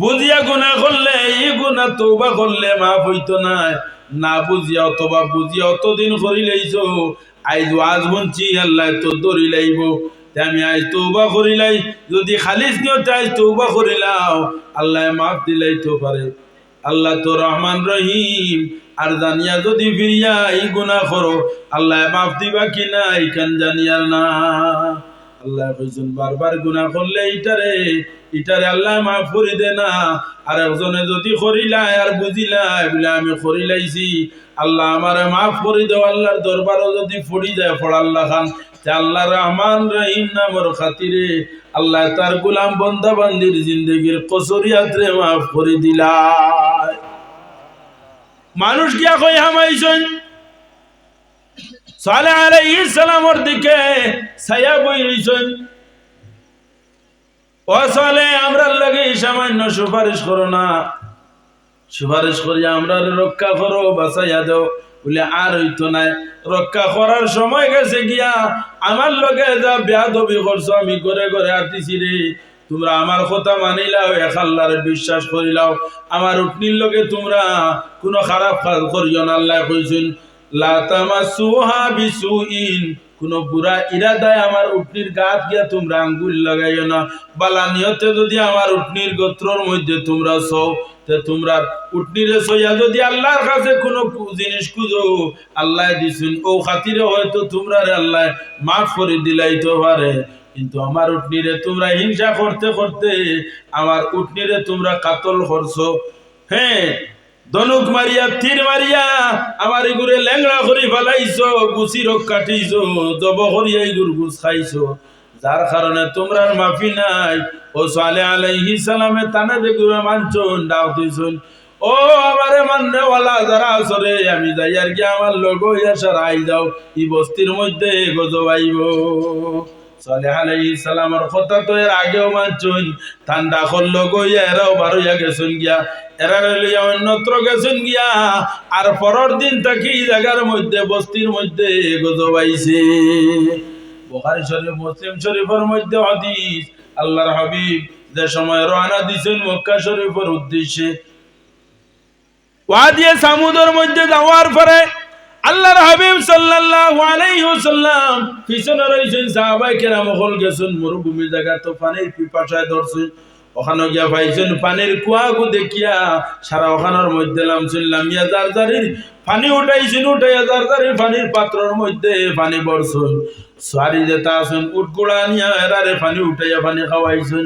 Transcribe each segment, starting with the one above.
বুঝিয়া গুনাহ করলে এই গুনাহ তওবা করলে মাফ হইতো না, না বুঝিয়া অথবা বুঝিয়া অতদিন করি লাইছো, আইজ ওয়াজ শুনছি আল্লাহ তো ধরি লাইব, আমি আজ তওবা করিলাই, যদি খালিস নিয়তে আজ তওবা করিলাও আল্লাহ মাফ দিলাইতে পারে। আল্লাহ তো রহমান রহিম, আর জানিয়া যদি ফিরিয়া এই গুনাহ করো আল্লাহ মাফ দিবা কিনা এইখান জানিয়ার না। আল্লাহ কইছেন বারবার গুনাহ করলে ইটারে আল্লাহ মাফ করে দে না। আর একজনে যদি করিলাই আর বুঝিলাই বলে আমি করিলাইছি আল্লাহ আমারে মাফ করে দেও, আল্লাহর দরবারও যদি পড়ি যায় পড়াল্লাহ খান, আল্লাহ রহমান রহিম নামর খাতিরে আল্লাহ তার গোলাম বন্দা বান্দির জিন্দগির কসরিয়াতরে মাফ করে দিলাই। মানুষ গিয়া কই হামাইছেন সালেহ আলাইহিস সালামের দিকে ছায়া বই রইছেন, ও সালেহ আমরার লাগে সামান্য সুপারিশ করো না, সুপারিশ করিয়া আমরা রক্ষা করো, বাঁচাইয়া দাও। বলে আর হইতো না, রক্ষা করার সময় গেছে গিয়া আমার লগে যা বেয়াদবি করছো আমি ঘরে ঘরে আতিছি রে, তোমরা আমার কথা মানিলাও, এক আল্লাহর বিশ্বাস করিলাও, আমার উটনির লগে তোমরা কোনো খারাপ কাজ করিও না। আল্লাহ কইছেন লা তামাসসুহা বিসুইন, কোনো বুড়া ইরাদায় আমার উটনির গাত গিয়া তোমরা আঙ্গুল লাগাইও না। বালা নিয়তে যদি আমার উটনির গোত্রর মধ্যে তোমরা সও, তে তোমরা উটনিরে সইয়া যদি আল্লাহর কাছে কোনো জিনিস খুঁজো আল্লাহ দিছেন, ও খাতিরে হয়তো তোমরা আল্লাহ মাফ করে দিলাইতে পারে। কিন্তু আমার উটনিরে তোমরা হিংসা করতে করতে আমার উটনিরে তোমরা কাতল করছো, হ্যাঁ ধনুক মারিয়া তীর মারিয়া আমার এগুরে ল্যাংড়া করে ফেলাইছো, গুছি রোগ কাটিছো, জব করিয়া এগুর গুছ খাইছো, যার কারণে তোমরা মাফি নাই। ও সালেহ আলাইহিস সালামে তানে বেগুরে মানছুন দাও দিছুন, ও আমারে মাননেওয়ালা যারা আসরে আমি যাই আর কি আমার লোক হইয়া সারাই যাও, এই বস্তির মধ্যে গজব আইব। সালেহ আলাইহিস সালামের কথা তো এর আগেও মানছুন, ঠান্ডা করলো গইয়া এরাও বারোইয়া গেছুন গিয়া, এরা লইয়া অন্যত্র গেছেন গিয়া, আর পরের দিন থাকি জায়গার মধ্যে বস্তির মধ্যে গজব আইছে। বুখারী শরীফ মুসলিম শরীফের মধ্যে হাদিস, আল্লাহর হাবিব যে সময় রওনা দিছেন মক্কা শরীফের উদ্দেশ্যে, ওয়াদি সামুদের মধ্যে যাওয়ার পরে আল্লাহর হাবিব সাল্লাল্লাহু আলাইহি ওয়াসাল্লাম পিছনে রইছেন, সাহাবায়ে কেরাম হল গেছেন মরুভূমি জায়গা, তো পানির পিপাসায় ধরছেন, ওখানে গিয়া পাইছেন পানির কুয়াগু দেখিয়া সারা ওখানের মধ্যে নামছেন, লামিয়া জারজারির পানি উঠাইছেন, উঠাইয়া জারজারির পানির পাত্রর মধ্যে পানি ভরছেন, সারি যেটা আছেন উটগুড়া নিয়া এরারে পানি উঠাইয়া পানি খাওয়াইছেন।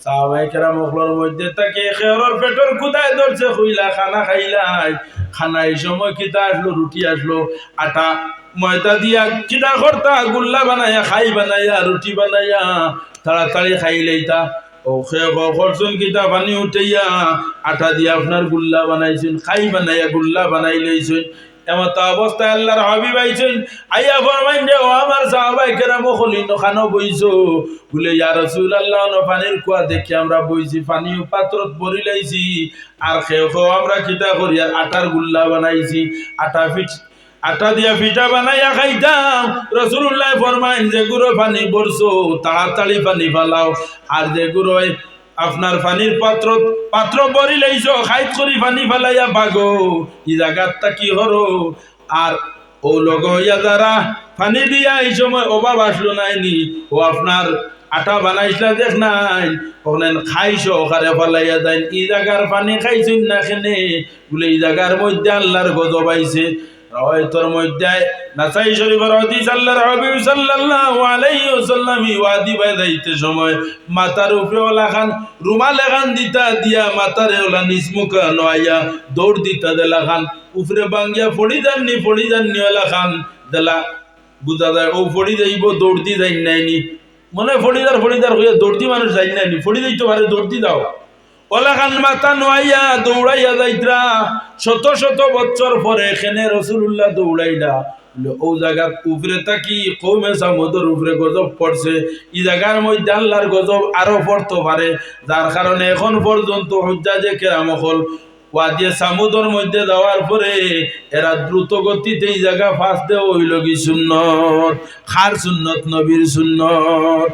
সাহাবায়ে কেরাম ওগুলোর মধ্যে তাকে খেয়রর পেটর খুদায় ধরছে, কইলা খানা খাইলাই, খানা এই সময় কিতা আসলো, রুটি আসলো, আটা ময়দা দিয়া কিতা করতা, গুল্লা বানাইয়া খাই বানাইয়া রুটি বানাইয়া তাড়াতাড়ি খাইলেইতা, ও খেয়ে করছেন কিতা পানি উঠাইয়া আটা দিয়া আপনার গুল্লা বানাইছেন, খাই বানাইয়া গুল্লা বানাই লইছেন। এমত অবস্থায় আল্লাহর হাবিব আইছেন, আইয়া ফরমাইন যে ও আমার সাহাবায়ে কেরাম খলিন খানো বইছো, বলে ইয়া রাসূলুল্লাহ ন পানির কুয়া দেখি আমরা বইছি, পানি পাত্রত ভরি লাইছি, আর খেয়ে আমরা কিতা করি আর আটার গুল্লা বানাইছি, আটা দিয়া পিঠা বানাইয়া খাইতাম। রাসূলুল্লাহ ফরমাইন যে গুঁড়ো পানি ভরছো তাড়াতাড়ি পানি ফালাও, আর যে গুঁড়ো আপনার পানির পাত্র ভরি লাইছো খাইত করি পানি ফালাইয়া বাগো, ই জায়গাটা কি হরো। আর ও লগ হইয়া যারা পানি দিয়া এই সময় অভাব আসলো নাইনি, ও আপনার আটা বানাইছিলা দেখ নাই, ওখানে খাইছো ওখানে ফালাইয়া দেন, ই জায়গার পানি খাইছেন না খেনে, বলে এই জায়গার মধ্যে আল্লাহর গজব আইছে। রাওয়ায়াতের মধ্যে নাসাই শরীফের হাদিস, আল্লাহর হাবিব সাল্লাল্লাহু আলাইহি ওয়াসাল্লাম ওয়াদি বাইতে সময় মাথার উপরে ওলা খান রুমাল খান দিতা দিয়া মাথারে ওলা নিসমুখা নয়া দৌড় দিতা দেলা খান উপরে বাঙ্গিয়া পড়ি জাননি ওলা খান দেলা, বুঝা যায় ও পড়ি যাইব দৌড়তি যাই নাইনি, মনে ফড়িদার হইয়া দৌড়তি মানুষ যাই নাইনি, ফড়ি যাইতে পারে দৌড়তি দাও, ওলাখান মাথা নোয়াইয়া দৌড়াইয়া যাইত্রা। শত শত বছর পরে এখানে রাসূলুল্লাহ দৌড়াইলা, ও জায়গার উপরে থাকি কওমে সামুদের উপরে গজব পড়ছে, এই জায়গার মধ্যে আল্লাহর গজব আরো পড়তে পারে, যার কারণে এখন পর্যন্ত হুজ্জাজে কেরাম হল ওয়াদি সামুদের মধ্যে যাওয়ার পরে এরা দ্রুত গতিতে এই জায়গা ফাঁস দেওয়া হইল কি সুন্নত, খার সুন্নত নবীর সুন্নত,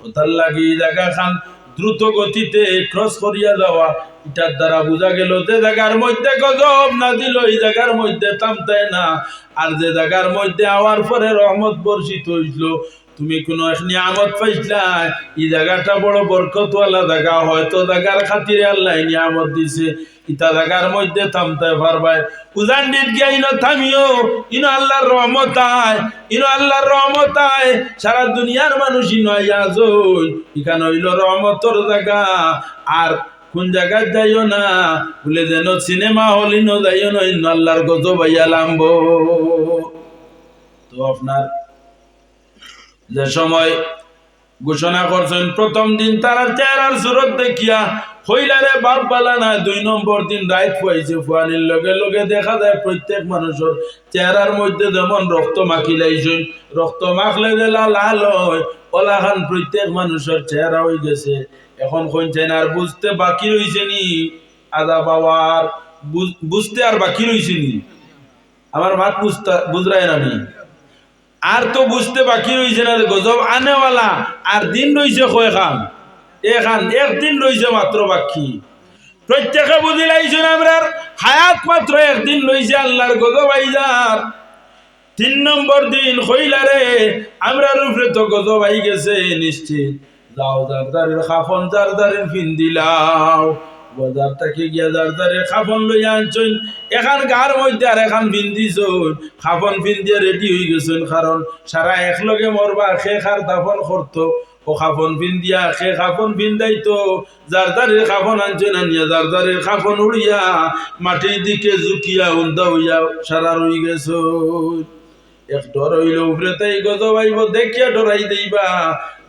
ওতার লাগি এই জায়গা খান দ্রুত গতিতে ক্রস করিয়া যাওয়া, এটার দ্বারা বোঝা গেল যে জায়গার মধ্যে গজব নাজিল এই জায়গার মধ্যে থামতায় না, আর যে জায়গার মধ্যে আওয়ার পরে রহমত বর্ষিত হইল, তুমি কোনো নিয়ামত পাইছিলা, এই জায়গাটা বড় বরকতওয়ালা জায়গা, হয়তো জায়গার খাতিরে আল্লাহ নিয়ামত দিছে, ইটা জায়গার মধ্যে থামতে পারবাই। উজান্ডিত গিয়া ইনো থামিও, ইনো আল্লাহর রহমত আয়, ইনো আল্লাহর রহমত আয়, সারা দুনিয়ার মানুষ ইনো আইয়া যাই, এখানে হইল রহমতর জায়গা। আর কোন জায়গায় যাইও না বলে যেন সিনেমা হল, ইনো যাইও না, ইনো আল্লাহর গজব আইয়া লাম্বো। তো আপনার যে সময় ঘোষণা করছেন প্রথম দিন তারা চেহারার সুরত দেখিয়া হইলারে বাপ বালা না, 2 নম্বর দিন রাইত ফুয়াইছে, ফুয়ানির লগে লগে দেখা যায় প্রত্যেক মানুষের চেহারার মধ্যে যেমন রক্ত মাখিলাইছেন, রক্ত মাখলে যে লাল হয়, ওলাখান প্রত্যেক মানুষের চেহারা হয়ে গেছে। এখন কইছেন আর বুঝতে বাকি রইছে নি, আদা বাবার বুঝতে আর বাকি রইছে নি, আমার মাত বুঝরায় না নি, আর তো বুঝতে বাকি রয়েছে না গজব আনেওয়ালা, আর দিন রয়েছে কয়খান, একদিন রয়েছে মাত্র বাকি। প্রত্যেকে বুঝিলাইছেন আমরা হায়াত মাত্র একদিন রয়েছে, আল্লাহর গজব আইজার 3 নম্বর দিন হইলারে আমরা উপরে তো গজব আই গেছে নিশ্চিত, যাও জারদারের খাফন জারদারের ফিন দিলাও, বাজার থেকে গিয়া জারদারের খাফন লইয়া আনছেন, এখান গার মধ্যে আর এখান বিন্দিছন, খাফন ফিন দিয়ে রেডি হয়ে গেছেন, কারণ সারা একলগে মরবা, সে খার দাফন করতো, ও খাফন ফিন দিয়া সে খাফন ফিন দাইতো, জারদারের খাফন আনছেন, আনিয়া জারদারের খাফন উড়িয়া মাটির দিকে ঝুঁকিয়া উন্দা হইয়া সারা রই গেছ। এক ডর হইল উপরে তাই গজব আইব, দেখিয়া ডরাই দেইবা,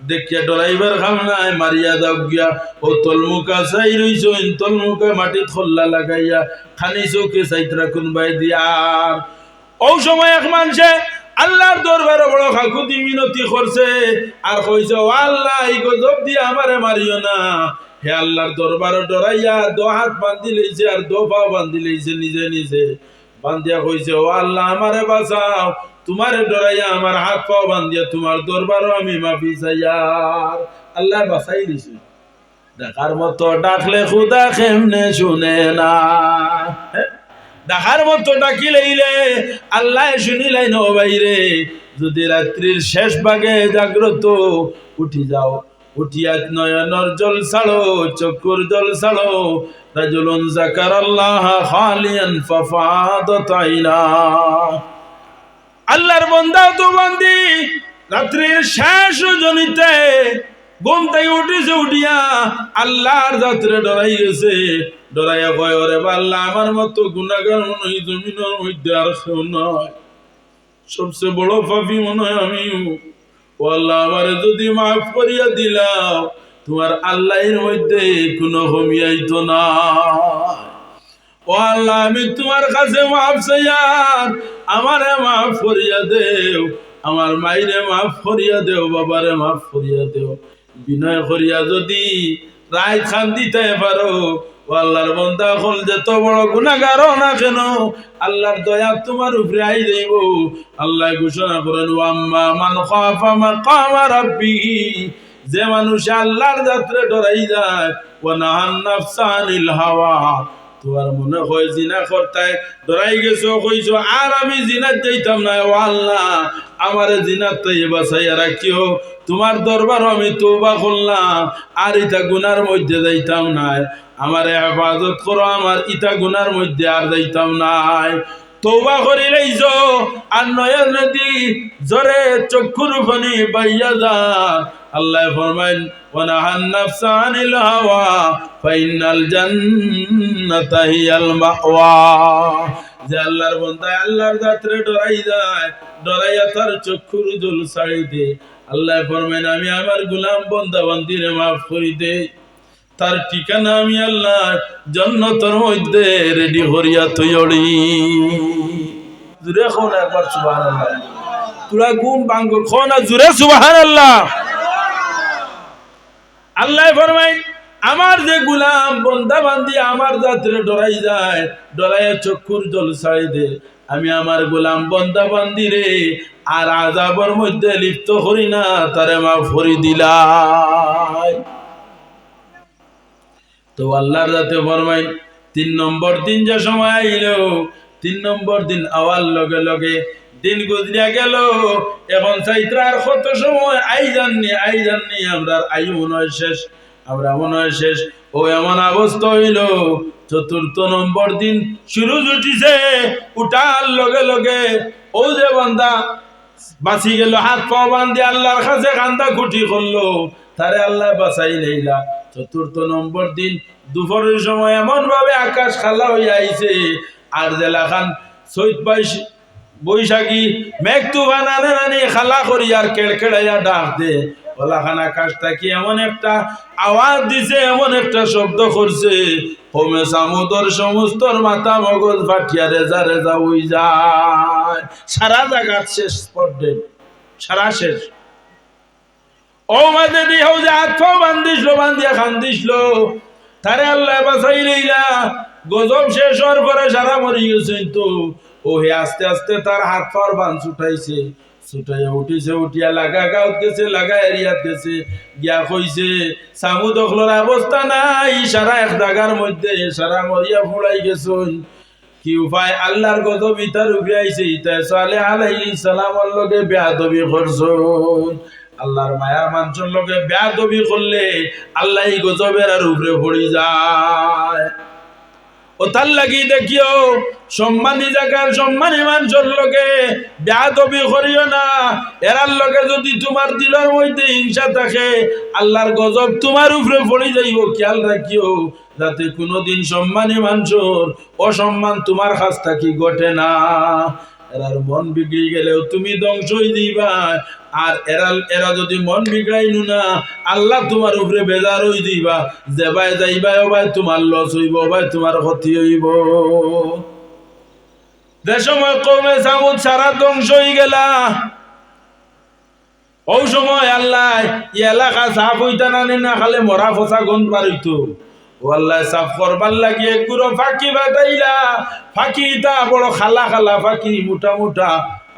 দেখিয়া ডরাইবার খাম নাই, মারিয়া দাও গিয়া ও তলমুকা চাই রইছেন, তলমুকা মাটি খোল্লা লাগাইয়া খানি চৌকে চাইতরা কোনবাই দিয়ার। ও সময় এক মানুষে আল্লাহর দরবারে বড় খাকুতি মিনতি করছে, আর কইছে ও আল্লাহ এই গজব দিয়ে আমারে মারিও না। হে আল্লাহর দরবারে ডরাইয়া 2 হাত বান্ধি লইছে আর 2 পা বান্ধি লইছে, নিজে নিজে বান্ধিয়া কইছে ও আল্লাহ আমারে বাঁচাও, তোমারে ডরাইয়া আমার হাত পাও বান্ধিয়া তোমার দরবারও আমি মাফি চাইয়ার। আল্লাহ বাঁচাই দিছে। দেখার মতো ডাকলে খুদা কেমনে শুনে না, দেখার মতো ডাকি লইলে আল্লাহ শুনিলাই ন বাইরে। যদি রাত্রির শেষ ভাগে জাগ্রত উঠি যাও, উঠিয়া নয়নর জল ছাড়ো, চক্ষুর জল ছাড়ো, রাজুলুন যাকারাল্লাহ খালিয়ান ফাফাদাত আইনা। আল্লাহর বান্দা তো বান্দি রাত্রির শেষ জনিতে ঘুম থেকে উঠেছে, উঠিয়া আল্লাহর যাত্রে ডরাই গেছে, ডরাইয়া কয় ওরে আল্লাহ আমার মতো গুনাহগার মনে হয় জমিনের মধ্যে আর কেউ নয়, সবচেয়ে বড় পাপী মনে হয় আমি। ও আল্লাহ আমারে যদি মাফ করিয়া দিলাও, তোমার আল্লাহর মধ্যে কোনো কমিয়াইতো না। ও আল্লাহ আমি তোমার কাছে মাফ চাইয়ার, আমারে মাফ করিয়া দেও, আমার মাইরে মাফ করিয়া দেও, বাবারে মাফ করিয়া দেও। বিনয় করিয়া যদি রায় খান দিতে পারো, ও আল্লাহর বান্দা হল যত বড় গুনাহগার না কেন আল্লাহর দয়া তোমার উপরে আই যাইব। আল্লাহ ঘোষণা করেন ওয়াম্মা মান খাফা মাকামা রাব্বিহি, যে মানুষ আল্লাহর যাত্রে ডরাই যায়, ওয়া নাহান নাফসা আনিল হাওয়া, তোমার মনে হয় জিনা করতায় ডরাই গেছো, কইছো আর আমি জিনাত যাইতাম না, ও আল্লাহ আমারে জিনাত থেকে বাঁচাইয়া রাখিও, তোমার দরবার আমি তওবা করলাম, আর ইটা গুনার মধ্যে যাইতাম নাই, আমারে হেফাজত করো, আমার ইটা গুনার মধ্যে আর যাইতাম নাই। তওবা করিলেইছ আর নয়ন নদী জরে চক্ষুর ফনি বাইয়া যা। আল্লাহ ফরমাইন ওয়ানাহান নাফসা আনিল হাওয়া ফাইনাল জান্নাতা হিয়াল মাওয়া। যে আল্লাহর বান্দা আল্লাহর যাত্রে ডরাই যায়, ডরাইয়া তার চক্ষুর জল ছাড়ি দে, আল্লাহ ফরমাইন আমি আমার গোলাম বান্দা বান্দিরে মাফ করি দে, তার ঠিকানা আমি আল্লাহ জান্নাতের মধ্যে রেডি করিয়া তৈরি। জুড়ে কোন একবার সুবহানাল্লাহ, তোরা গুণ বাঙ্গ কোন জুড়ে সুবহানাল্লাহ। আল্লাহ ফরমাইন আমার যে গোলাম বান্দা বান্দি আমার যাত্রে ডরাই যায়, ডরাইয়া চক্ষুর জল ছাড়ি দে, আমি আমার গোলাম বান্দা বান্দি রে আর আযাবের মধ্যে লিপ্ত করি না, তারে মাফ করে দিলাই। তো আল্লাহর যাতে ফরমাই 3 নম্বর দিন যে সময় আইল, 3 নম্বর দিন আওয়ার লগে লগে দিন গুজরিয়া গেল। এখন চাইত্রার কত সময় আই জাননি আমরা আয়ু মনে হয় শেষ, আমরা মনে হয় শেষ। ও এমন অবস্থা হইল 4th নম্বর দিন সূরজ উঠিছে, উঠার লগে লগে ও যে বান্দা বাঁচি গেল, হাত পা বান্ধে আল্লাহর কাছে কান্দা কুটি করলো, তারে আল্লাহ বাঁচাই লইলা। 4th নম্বর দিন দুপুরের সময় এমন ভাবে আকাশ খালা হইয়া আইছে, আর জেলাখান চৈত বৈশাখী মেঘ তুফান আনে আনি খালা করি আর কেড়কেড়াইয়া ডাক দে, ওলাখান আকাশটা কি এমন একটা আওয়াজ দিছে, এমন একটা শব্দ করছে, হোমে সামুদর সমস্ত মাথা মগজ ফাটিয়া রেজা রেজা হই যায়। সারা জায়গা শেষ পর্যন্ত, সারা শেষ। ও মাঝে দিয়ে হও যে হাত পা বান্ধিসলো, বান্ধিয়া খান্দিসলো, তারে আল্লাহ বাঁচাই লইলা। গজব শেষ হওয়ার পরে সারা মরি গেছেন। তো ও হে আস্তে আস্তে তার হাত পার বান ছুটাইছে, ছুটাইয়া উঠিছে, উঠিয়া লাগা গাঁত গেছে, লাগা এরিয়াত গেছে, গিয়া কইছে সামু দখলর অবস্থা নাই, সারা এক জায়গার মধ্যে সারা মরিয়া ফুড়াই গেছন। কি উপায়, আল্লাহর গজব ইতার উপরে আইছে, ইতা সালেহ আলাইহিস সালামের লগে বেয়াদবি করছন। আল্লাহর মায়ার মানুষের লগে বেয়াদবি করলে আল্লাহ এই গজবের আর উপরে পড়ি যায়। ও তার লাগি দেখিও সম্মানী জায়গার সম্মানী মানুষের লগে বেয়াদবি করিও না। এরার লগে যদি তোমার দিলের মধ্যে হিংসা থাকে, আল্লাহর গজব তোমার উপরে পড়ে যাইব। খেয়াল রাখিও যাতে কোনোদিন সম্মানী মানুষের অসম্মান তোমার কাছ থাকি ঘটে না। এরার মন বিগড়ে গেলেও তুমি ধ্বংসই দিবা, আর এরা যদি মন বিগড়াইনু না, আল্লাহ তোমার উপরে বেজার হই দিবা, যে ভাই যাইবা ও ভাই তোমার লস হইব, ভাই তোমার ক্ষতি হইব। যে সময় কওমে সামুদ সারা ধ্বংস হয়ে গেলা, ওই সময় আল্লাহ এলাকা সাফ হইতা না খালে মরা ফসা গন্ধ বার হইতো। ও আল্লাহ সাফ করবার লাগিয়ে গুরো ফাঁকি বাটাইলা। ফাঁকি ইটা বড় খালা খালা ফাঁকি, মোটা মোটা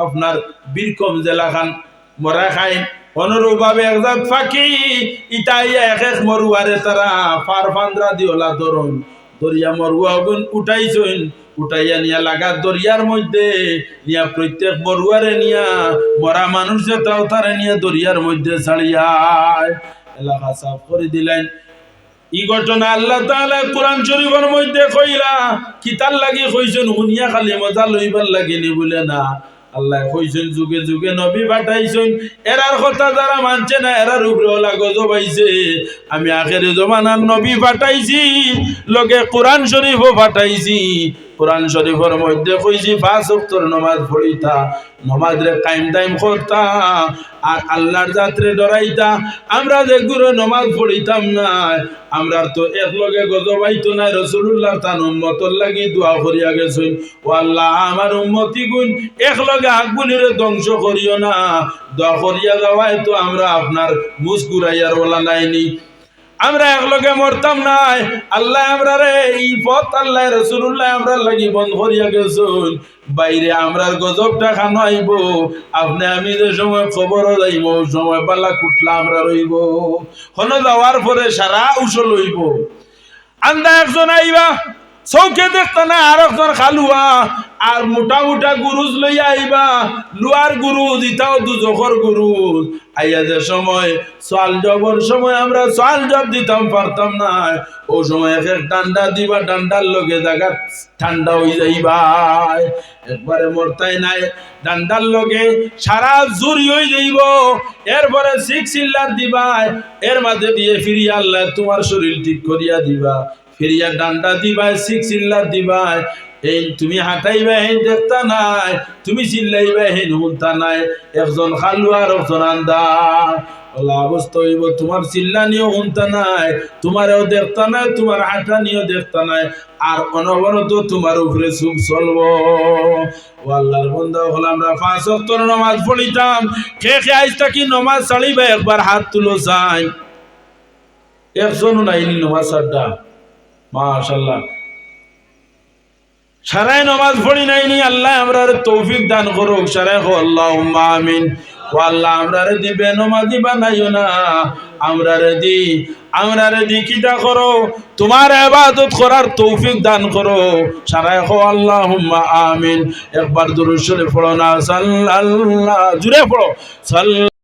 আপনার বীরকম জেলাখান মরা খাই। অনুরূপ ভাবে একজাত ফাঁকি ইটা এক এক মরুয়ারে তারা ফার ফান্দ্রা দিওলা ধরুন দরিয়া মরুয়া গুণ উঠাইছেন, উঠাইয়া নিয়া লাগার দরিয়ার মধ্যে নিয়া প্রত্যেক মরুয়ারে নিয়া মরা মানুষ যেটাও তারে নিয়ে দরিয়ার মধ্যে ছাড়িয়ায় এলাকা সাফ করে দিলেন। এই ঘটনা আল্লাহ তাআলা কুরআন শরীফের মধ্যে কইলা, কিতার লাগি কইছেন হুনিয়া খালি মজা লইবার লাগেনি বলে না। আল্লাহ কইছেন যুগে যুগে নবী পাঠাইছেন, এরার কথা যারা মানছে না এরার উপরে ওলা গজব আইছে। আমি আখেরি জমানার নবী পাঠাইছি, লগে কুরআন শরীফও পাঠাইছি। কুরআন শরীফের মধ্যে কইছি 5 ওয়াক্তের নামাজ পড়িতা, নামাজ রে কায়েম দাইম করতা, আর আল্লাহর জাতরে ডরাইতা। আমরা যে গুরু নামাজ পড়িতাম না, আমরা তো এক লগে গজব আইতো না। রাসূলুল্লাহ তার উম্মতের লাগি দোয়া করিয়া গেছেন, ও আল্লাহ আমার উম্মতি গুণ এক লগে আগগুলিরে ধ্বংস করিও না। দোয়া করিয়া যাওয়াই তো আমরা আপনার মুস ঘুরাইয়ার ওলা নাইনি, আমরা একলগে মরতাম নাই। আল্লাহ আমরা রে এই পথ আল্লাহ রাসূলুল্লাহ আমরা লাগি বন্ধ করিয়া গেছেন। বাইরে আমরার গজবটা খান আইব, আপনি আমি যে সময় খবর যাইব সময় পাল্লা কুটলা আমরা রইব। হন যাওয়ার পরে সারা উসল হইব। আন্দা একজন আইবা চৌকে দেখতা না, আর একজন খালুয়া, আর মোটা মোটা গুরুজ লইয়া আইবা। লুয়ার গুরুজ ইটাও দুজখর গুরুজ। আইয়া যে সময় সোয়াল জবর সময় আমরা সোয়াল জব দিতাম পারতাম না, ও সময় এক ডান্ডা দিবা, ডান্ডার লগে জায়গা ঠান্ডা হয়ে যাইবাই, একবারে মরতাই নাই। ডান্ডার লগে সারা জুরি হয়ে যাইব। এরপরে 6 চিল্লার দিবাই, এর মাঝে দিয়ে ফিরিয়া আল্লাহ তোমার শরীর ঠিক করিয়া দিবা। ফিরিয়া ডান্ডা দিবাই, 6 চিল্লার দিবাই। এই তুমি হাঁটাইবা হেন দেখতা নাই, তুমি চিল্লাইবা হেন শুনতা নাই। একজন খালু আর একজন আন্দা অবস্থা হইব, তোমার চিল্লানিও শুনতা নাই, তোমারও দেখতা নাই, তোমার হাঁটা নিয়েও দেখতা নাই, আর অনবরত তোমার উপরে চুপ চলবো। ও আল্লাহর বান্দা হল, আমরা 5 ওয়াক্তের নামাজ পড়িতাম। কে কে আজ থাকি নামাজ ছাড়িবা একবার হাত তুলো চাই। একজনও নাইনি নামাজ ছাড়া, মাশাআল্লাহ। সারাই নামাজ পড়ি নাইনি, আল্লাহ আমরা তৌফিক দান করুক। সারাই আল্লাহুম্মা আমিন। ও আল্লাহ আমরারে দি বেনমাজি বানাইও না, আমরারে দি কিতা করো তোমার ইবাদত করার তৌফিক দান করো। সারায় কো আল্লাহুম্মা আমিন। একবার দুরূদ শরীফ পড়ো না, সাল্লাল্লাহু, জুড়ে পড়ো, সাল্লাল্লাহু